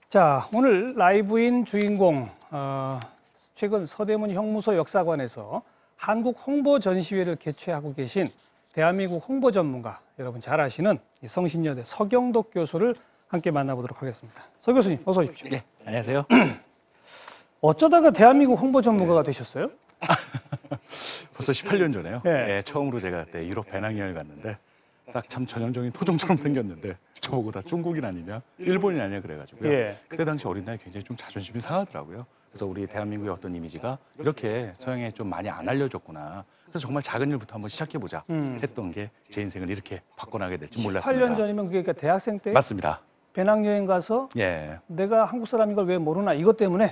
자, 오늘 라이브인 주인공, 최근 서대문 형무소 역사관에서 한국 홍보 전시회를 개최하고 계신 대한민국 홍보 전문가, 여러분 잘 아시는 이 성신여대 서경덕 교수를 함께 만나보도록 하겠습니다. 서 교수님, 어서 오십시오. 네, 안녕하세요. 어쩌다가 대한민국 홍보 전문가가 되셨어요? 벌써 18년 전에요. 네. 네, 처음으로 제가 그때 유럽 배낭여행을 갔는데 딱 참 전형적인 토종처럼 생겼는데 저보고 다 중국인 아니냐, 일본인 아니냐 그래가지고요. 예. 그때 당시 어린 나이에 굉장히 좀 자존심이 상하더라고요. 그래서 우리 대한민국의 어떤 이미지가 이렇게 서양에 좀 많이 안 알려졌구나. 그래서 정말 작은 일부터 한번 시작해보자 했던 게 제 인생을 이렇게 바꿔나게 될지 몰랐습니다. 18년 전이면 그게 그러니까 대학생 때 맞습니다. 배낭여행 가서 예. 내가 한국 사람인 걸 왜 모르나 이것 때문에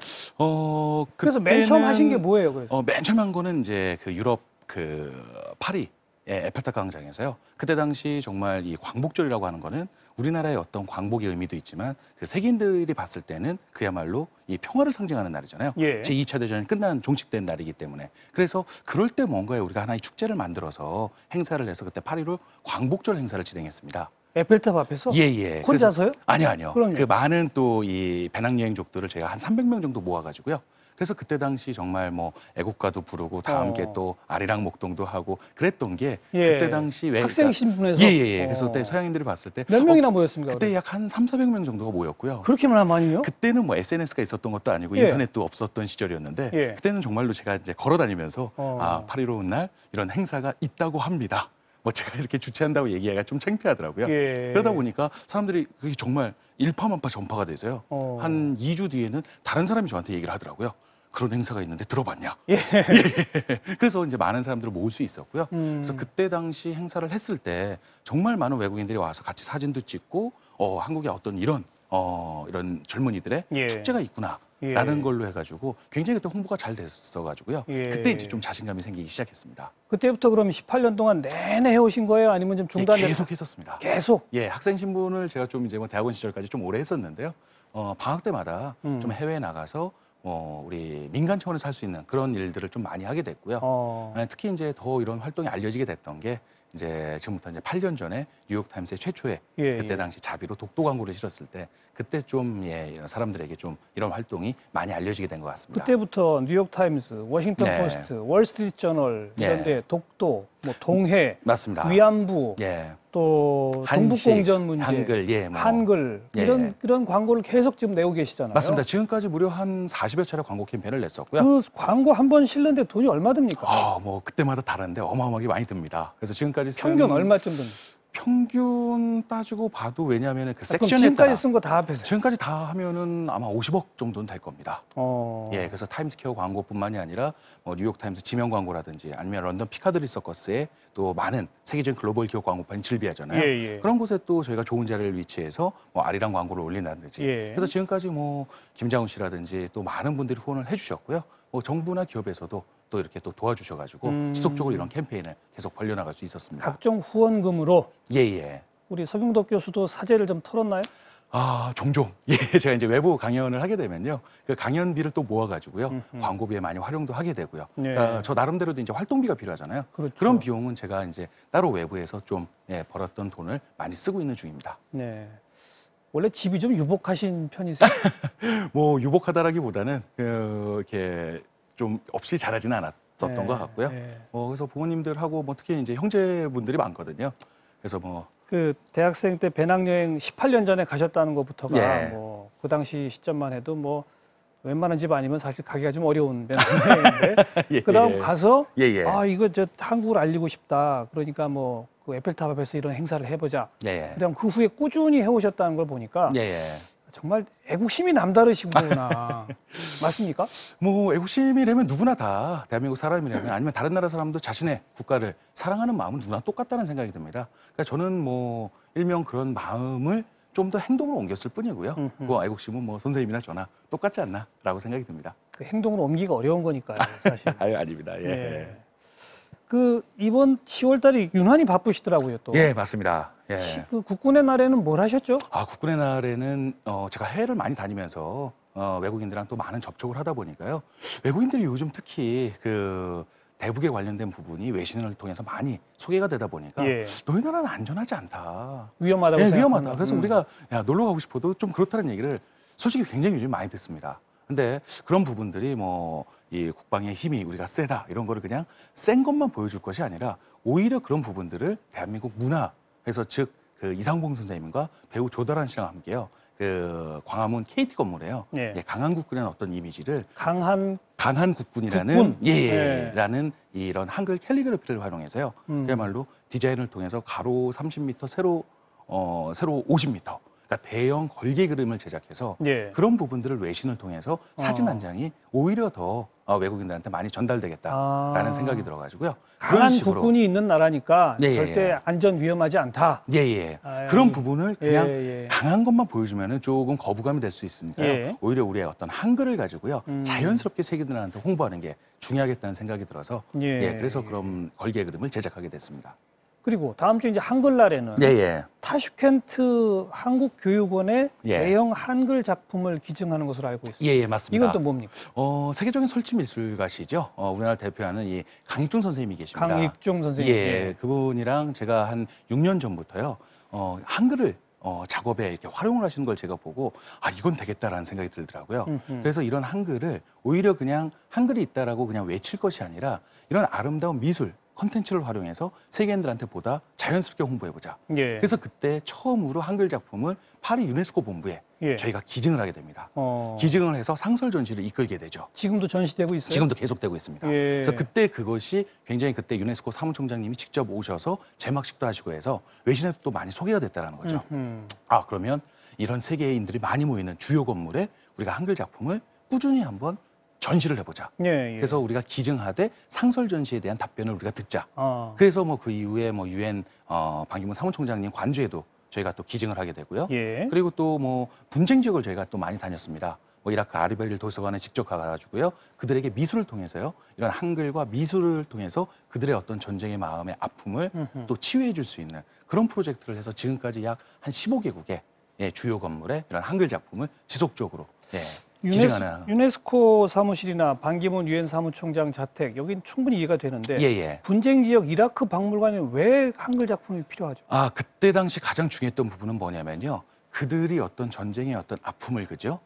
그래서 맨 그때는 처음 하신 게 뭐예요? 그래서 맨 처음 한 거는 이제 그 유럽 그 파리 에펠탑 광장에서요. 그때 당시 정말 이 광복절이라고 하는 거는 우리나라의 어떤 광복의 의미도 있지만 그 세계인들이 봤을 때는 그야말로 이 평화를 상징하는 날이잖아요. 예. 제2차 대전이 끝난 종식된 날이기 때문에 그래서 그럴 때 뭔가에 우리가 하나의 축제를 만들어서 행사를 해서 그때 파리로 광복절 행사를 진행했습니다. 에펠탑 앞에서 예. 혼자서요? 아니요. 그럼요. 그 많은 또 이 배낭여행족들을 제가 한 300명 정도 모아가지고요. 그래서 그때 당시 정말 뭐 애국가도 부르고 다 함께 또 아리랑 목동도 하고 그랬던 게 예. 그때 당시 왜 학생 신분에서 그래서 그때 서양인들이 봤을 때 몇 명이나 모였습니까? 그때 약 한 3,400명 정도가 모였고요. 그렇게만 많이요? 그때는 뭐 SNS가 있었던 것도 아니고 예. 인터넷도 없었던 시절이었는데 예. 그때는 정말로 제가 이제 걸어 다니면서 파리로 온 날 이런 행사가 있다고 합니다. 뭐 제가 이렇게 주최한다고 얘기하기가 좀 창피하더라고요. 예. 그러다 보니까 사람들이 그게 정말 일파만파 전파가 돼서요. 한 2주 뒤에는 다른 사람이 저한테 얘기를 하더라고요. 그런 행사가 있는데 들어봤냐? 예. 그래서 이제 많은 사람들을 모을 수 있었고요. 그래서 그때 당시 행사를 했을 때 정말 많은 외국인들이 와서 같이 사진도 찍고 한국의 어떤 이런 젊은이들의 예. 축제가 있구나. 예. 라는 걸로 해가지고 굉장히 그때 홍보가 잘 됐어가지고요. 예. 그때 이제 좀 자신감이 생기기 시작했습니다. 그때부터 그럼 18년 동안 내내 해오신 거예요? 아니면 좀 중단돼서? 계속 했었습니다. 계속? 예, 학생 신분을 제가 좀 이제 뭐 대학원 시절까지 좀 오래 했었는데요. 방학 때마다 좀 해외에 나가서 우리 민간 차원에서 할 수 있는 그런 일들을 좀 많이 하게 됐고요. 특히 이제 더 이런 활동이 알려지게 됐던 게 이제 지금부터 이제 8년 전에 뉴욕타임스의 최초의 그때 당시 자비로 독도 광고를 실었을 때 그때 좀 이런 사람들에게 좀 이런 활동이 많이 알려지게 된 것 같습니다. 그때부터 뉴욕타임스, 워싱턴 네. 포스트, 월스트리트 저널 이런데 독도, 뭐 동해, 맞습니다. 위안부, 또 한식, 동북공전 문제, 한글, 한글 이런 광고를 계속 지금 내고 계시잖아요. 맞습니다. 지금까지 무려 한 40여 차례 광고 캠페인을 냈었고요. 그 광고 한 번 실는데 돈이 얼마 듭니까? 뭐 그때마다 다른데 어마어마하게 많이 듭니다. 그래서 지금까지 평균 얼마쯤 듭니까? 평균 따지고 봐도 왜냐하면 그 그럼 섹션에 지금까지 따라 쓴 거 다 합해서. 지금까지 다 하면은 아마 50억 정도는 될 겁니다. 예, 그래서 타임스퀘어 광고뿐만이 아니라 뭐 뉴욕타임스 지명 광고라든지 아니면 런던 피카드리 서커스에 또 많은 세계적인 글로벌 기업 광고판이 즐비하잖아요. 예. 그런 곳에 또 저희가 좋은 자리를 위치해서 뭐 아리랑 광고를 올린다든지. 예. 그래서 지금까지 뭐 김장훈 씨라든지 또 많은 분들이 후원을 해주셨고요. 뭐 정부나 기업에서도 또 이렇게 또 도와주셔가지고 지속적으로 이런 캠페인을 계속 벌려나갈 수 있었습니다. 각종 후원금으로 예. 우리 서경덕 교수도 사재를 좀 털었나요? 종종. 예, 제가 이제 외부 강연을 하게 되면요. 그 강연비를 또 모아가지고요. 광고비에 많이 활용도 하게 되고요. 네. 그러니까 저 나름대로도 이제 활동비가 필요하잖아요. 그렇죠. 그런 비용은 제가 이제 따로 외부에서 좀 벌었던 돈을 많이 쓰고 있는 중입니다. 네. 원래 집이 좀 유복하신 편이세요? 뭐 유복하다라기보다는 이렇게 좀 없이 자라지는 않았었던 것 같고요. 그래서 부모님들하고 뭐 특히 이제 형제분들이 많거든요. 그래서 뭐 그 대학생 때 배낭여행 18년 전에 가셨다는 것부터가 예. 뭐 그 당시 시점만 해도 뭐 웬만한 집 아니면 사실 가기가 좀 어려운 배낭여행인데 예, 그다음 가서 예. 이거 저 한국을 알리고 싶다. 그러니까 뭐 그 에펠탑 앞에서 이런 행사를 해보자. 예. 그다음 그 후에 꾸준히 해오셨다는 걸 보니까 예. 정말 애국심이 남다르시구나. 맞습니까? 뭐 애국심이라면 누구나 다 대한민국 사람이라면 아니면 다른 나라 사람도 자신의 국가를 사랑하는 마음은 누구나 똑같다는 생각이 듭니다. 그러니까 저는 뭐 일명 그런 마음을 좀 더 행동으로 옮겼을 뿐이고요. 뭐 애국심은 뭐 선생님이나 저나 똑같지 않나라고 생각이 듭니다. 그 행동으로 옮기기가 어려운 거니까요, 사실. 아닙니다. 예. 네. 그 이번 10월달에 유난히 바쁘시더라고요, 또. 예, 맞습니다. 예. 그 국군의 날에는 뭘 하셨죠? 국군의 날에는 제가 해외를 많이 다니면서 외국인들랑 또 많은 접촉을 하다 보니까요. 외국인들이 요즘 특히 그 대북에 관련된 부분이 외신을 통해서 많이 소개가 되다 보니까 너희 나라는 안전하지 않다. 위험하다고 예, 생각하는. 위험하다. 그래서 우리가 놀러 가고 싶어도 좀 그렇다는 얘기를 솔직히 굉장히 요즘 많이 듣습니다. 근데 그런 부분들이 뭐 이 국방의 힘이 우리가 세다 이런 거를 그냥 센 것만 보여줄 것이 아니라 오히려 그런 부분들을 대한민국 문화에서 즉 그 이상봉 선생님과 배우 조달환 씨랑 함께요. 그 광화문 KT 건물에요. 예. 예, 강한 국군이라는 어떤 이미지를 강한 국군이라는 국군? 예, 예. 라는 이런 한글 캘리그래피를 활용해서요. 그야말로 디자인을 통해서 가로 30m, 세로 50m. 그러니까 대형 걸개 그림을 제작해서 예. 그런 부분들을 외신을 통해서 사진 한 장이 오히려 더 외국인들한테 많이 전달되겠다라는 생각이 들어가지고요. 그런 강한 식으로 국군이 있는 나라니까 예, 예, 절대 예. 안전 위험하지 않다. 예. 아유. 그런 부분을 그냥 예, 예. 강한 것만 보여주면 조금 거부감이 될 수 있으니까요. 예. 오히려 우리의 어떤 한글을 가지고요. 자연스럽게 세계들한테 홍보하는 게 중요하겠다는 생각이 들어서 예. 그래서 그런 걸개 그림을 제작하게 됐습니다. 그리고 다음 주 이제 한글날에는 예. 타슈켄트 한국교육원의 예. 대형 한글 작품을 기증하는 것으로 알고 있습니다. 예, 맞습니다. 이건 또 뭡니까? 세계적인 설치미술가시죠. 우리나라 대표하는 이 강익중 선생님이 계십니다. 강익중 선생님. 예, 그분이랑 제가 한 6년 전부터요. 한글을 작업에 이렇게 활용을 하시는 걸 제가 보고 이건 되겠다라는 생각이 들더라고요. 그래서 이런 한글을 오히려 그냥 한글이 있다라고 그냥 외칠 것이 아니라 이런 아름다운 미술 컨텐츠를 활용해서 세계인들한테 보다 자연스럽게 홍보해보자. 예. 그래서 그때 처음으로 한글 작품을 파리 유네스코 본부에 예. 저희가 기증을 하게 됩니다. 어. 기증을 해서 상설 전시를 이끌게 되죠. 지금도 전시되고 있어요? 지금도 계속되고 있습니다. 예. 그래서 그때 그것이 굉장히 그때 유네스코 사무총장님이 직접 오셔서 제막식도 하시고 해서 외신에도 또 많이 소개가 됐다는 거죠. 그러면 이런 세계인들이 많이 모이는 주요 건물에 우리가 한글 작품을 꾸준히 한번 전시를 해보자. 예. 그래서 우리가 기증하되 상설 전시에 대한 답변을 우리가 듣자. 어. 그래서 뭐 그 이후에 뭐 유엔 반기문 사무총장님 관주에도 저희가 또 기증을 하게 되고요. 예. 그리고 또 뭐 분쟁 지역을 저희가 또 많이 다녔습니다. 뭐 이라크 아르베일 도서관에 직접 가가지고요. 그들에게 미술을 통해서요. 이런 한글과 미술을 통해서 그들의 어떤 전쟁의 마음의 아픔을 또 치유해 줄 수 있는 그런 프로젝트를 해서 지금까지 약 한 15개국의 주요 건물에 이런 한글 작품을 지속적으로 기증하는. 유네스코 사무실이나 반기문 유엔 사무총장 자택 여긴 충분히 이해가 되는데 예. 분쟁 지역 이라크 박물관에 왜 한글 작품이 필요하죠? 그때 당시 가장 중요했던 부분은 뭐냐면요. 그들이 어떤 전쟁의 어떤 아픔을 그죠?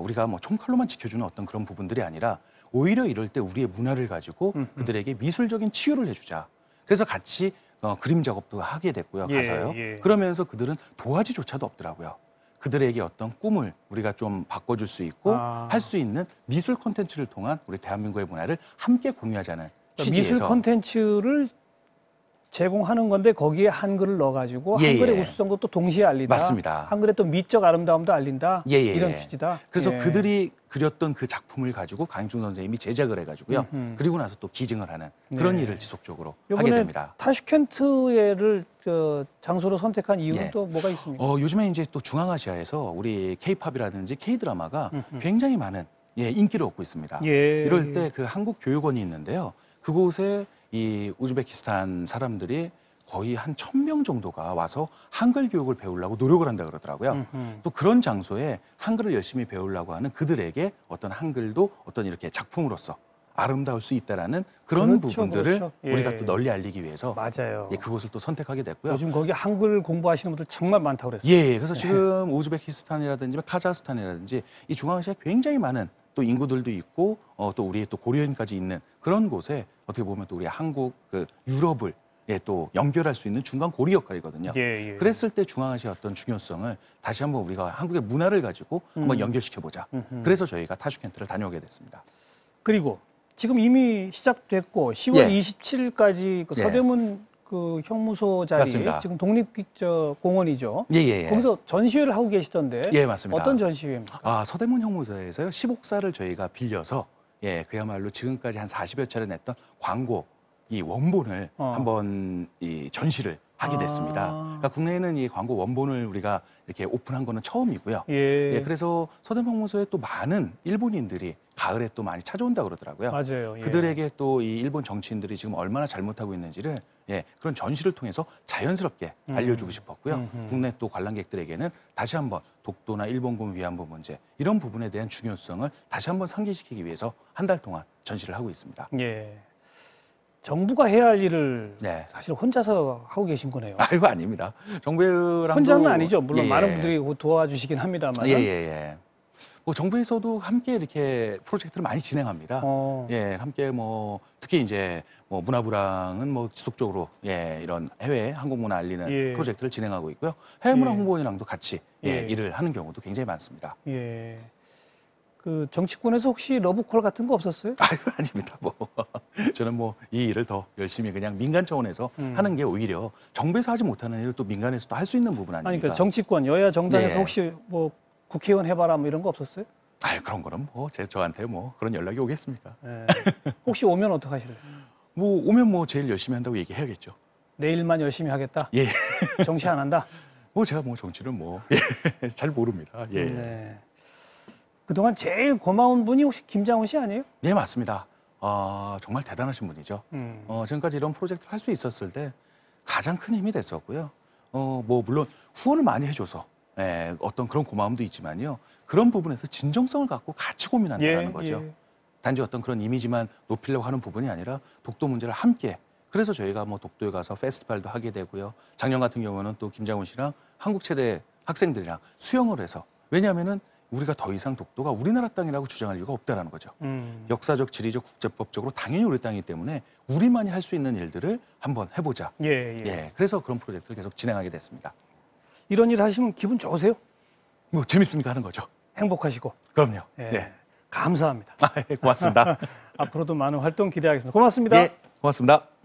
우리가 뭐 총칼로만 지켜주는 어떤 그런 부분들이 아니라 오히려 이럴 때 우리의 문화를 가지고 그들에게 미술적인 치유를 해주자. 그래서 같이 그림 작업도 하게 됐고요. 가서요. 예. 그러면서 그들은 도화지조차도 없더라고요. 그들에게 어떤 꿈을 우리가 좀 바꿔줄 수 있고 할 수 있는 미술 콘텐츠를 통한 우리 대한민국의 문화를 함께 공유하자는 취지에서 미술 콘텐츠를 제공하는 건데 거기에 한글을 넣어가지고 한글의 우수성도 또 동시에 알린다. 맞습니다. 한글의 또 미적 아름다움도 알린다. 예. 이런 취지다. 그래서 예. 그들이 그렸던 그 작품을 가지고 강익중 선생님이 제작을 해가지고요. 그리고 나서 또 기증을 하는 그런 일을 지속적으로 하게 됩니다. 타슈켄트를 장소로 선택한 이유는 또 뭐가 있습니까? 요즘에 이제 또 중앙아시아에서 우리 K-팝이라든지 K-드라마가 굉장히 많은 인기를 얻고 있습니다. 이럴 때 그 한국 교육원이 있는데요. 그곳에 이 우즈베키스탄 사람들이 거의 한 1,000명 정도가 와서 한글 교육을 배우려고 노력을 한다 그러더라고요. 또 그런 장소에 한글을 열심히 배우려고 하는 그들에게 어떤 한글도 어떤 이렇게 작품으로서 아름다울 수 있다라는 그런 부분들을 우리가 또 널리 알리기 위해서 맞아요. 그곳을 또 선택하게 됐고요. 요즘 거기 한글 공부하시는 분들 정말 많다고 그랬어요. 그래서 지금 우즈베키스탄이라든지 카자흐스탄이라든지 이 중앙아시아에 굉장히 많은 또 인구들도 있고 또 우리의 또 고려인까지 있는 그런 곳에 어떻게 보면 또 우리 한국 유럽을 또 연결할 수 있는 중간 고리 역할이거든요. 그랬을 때 중앙아시아 어떤 중요성을 다시 한번 우리가 한국의 문화를 가지고 한번 연결시켜보자. 그래서 저희가 타슈켄트를 다녀오게 됐습니다. 그리고 지금 이미 시작됐고 10월 27일까지 그 서대문 그 형무소 자리 맞습니다. 지금 독립공원이죠. 예. 거기서 전시회를 하고 계시던데. 맞습니다. 어떤 전시회입니까? 서대문 형무소에서요 10옥사를 저희가 빌려서 그야말로 지금까지 한 40여 차례 냈던 광고 이 원본을 한번 이 전시를 하게 됐습니다. 그러니까 국내에는 이 광고 원본을 우리가 이렇게 오픈한 거는 처음이고요. 그래서 서대문 형무소에 또 많은 일본인들이 가을에 또 많이 찾아온다 그러더라고요. 맞아요. 그들에게 또 이 일본 정치인들이 지금 얼마나 잘못하고 있는지를 그런 전시를 통해서 자연스럽게 알려주고 싶었고요. 국내 또 관람객들에게는 다시 한번 독도나 일본군 위안부 문제 이런 부분에 대한 중요성을 다시 한번 상기시키기 위해서 한 달 동안 전시를 하고 있습니다. 정부가 해야 할 일을 사실 혼자서 하고 계신 거네요. 아닙니다. 정부랑 혼자는 아니죠. 물론 많은 분들이 도와주시긴 합니다만. 정부에서도 함께 이렇게 프로젝트를 많이 진행합니다. 예, 함께 특히 이제 문화부랑은 지속적으로 이런 해외 한국 문화 알리는 예. 프로젝트를 진행하고 있고요. 해외 문화 예. 홍보원이랑도 같이 예. 일을 하는 경우도 굉장히 많습니다. 예. 그 정치권에서 혹시 러브콜 같은 거 없었어요? 아유, 아닙니다. 저는 이 일을 더 열심히 그냥 민간 차원에서 하는 게 오히려 정부에서 하지 못하는 일을 또 민간에서도 할 수 있는 부분 아닙니까? 아니, 그러니까 정치권, 여야 정당에서 예. 혹시 국회의원 해봐라 이런 거 없었어요? 아유, 그런 거는 저한테 그런 연락이 오겠습니까? 예. 혹시 오면 어떡하실래요? 오면 제일 열심히 한다고 얘기해야겠죠. 내일만 열심히 하겠다? 예. 정치 안 한다? 제가 정치를 잘 모릅니다. 예. 네. 그동안 제일 고마운 분이 혹시 김장훈 씨 아니에요? 네, 맞습니다. 정말 대단하신 분이죠. 지금까지 이런 프로젝트를 할 수 있었을 때 가장 큰 힘이 됐었고요. 물론 후원을 많이 해줘서 어떤 그런 고마움도 있지만요. 그런 부분에서 진정성을 갖고 같이 고민한다는 거죠. 예. 단지 어떤 그런 이미지만 높이려고 하는 부분이 아니라 독도 문제를 함께. 그래서 저희가 독도에 가서 페스티벌도 하게 되고요. 작년 같은 경우는 또 김장훈 씨랑 한국 최대 학생들이랑 수영을 해서, 왜냐하면은 우리가 더 이상 독도가 우리나라 땅이라고 주장할 이유가 없다라는 거죠. 역사적, 지리적, 국제법적으로 당연히 우리 땅이기 때문에 우리만이 할 수 있는 일들을 한번 해보자. 예. 그래서 그런 프로젝트를 계속 진행하게 됐습니다. 이런 일 하시면 기분 좋으세요? 재밌으니까 하는 거죠. 행복하시고. 그럼요. 예. 네. 감사합니다. 고맙습니다. 앞으로도 많은 활동 기대하겠습니다. 고맙습니다. 예, 고맙습니다.